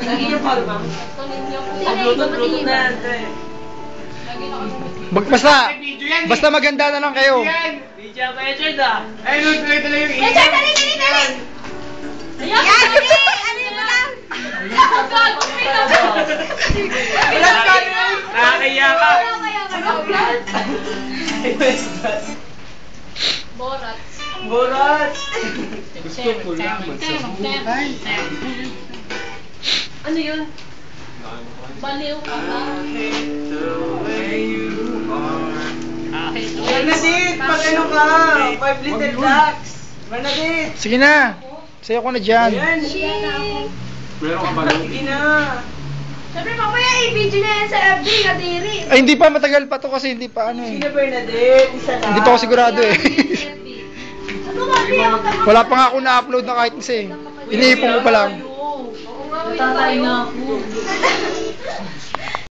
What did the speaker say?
Lagi yung palma. Nagluto-luto na yan, pre. Basta maganda na lang kayo. Video ba yan, Jord ah? Ay, tuloy yung Eh, Jord, dali! Yan, dali! Ano yung lang? Nakakaya ka. Borat. Borat. Gusto ko lang magsabuhay. Ano yun? Baliw ka ba? Bernadette, pag ano ka? 5 little ducks. Bernadette. Sige na. Sayo ko na dyan. Ayan. Meron ka ba nun? Hindi na. Siyempre, mamaya i-video niya yan sa FB, kadiri. Ay, hindi pa. Matagal pa to kasi hindi pa ano eh. Sino Bernadette? Isa lang. Hindi pa ako sigurado eh. Ano ba, Pia? Wala pa nga ako na-upload na kahit isa eh. Iniipon ko pa lang. Oo nga, wait tayo.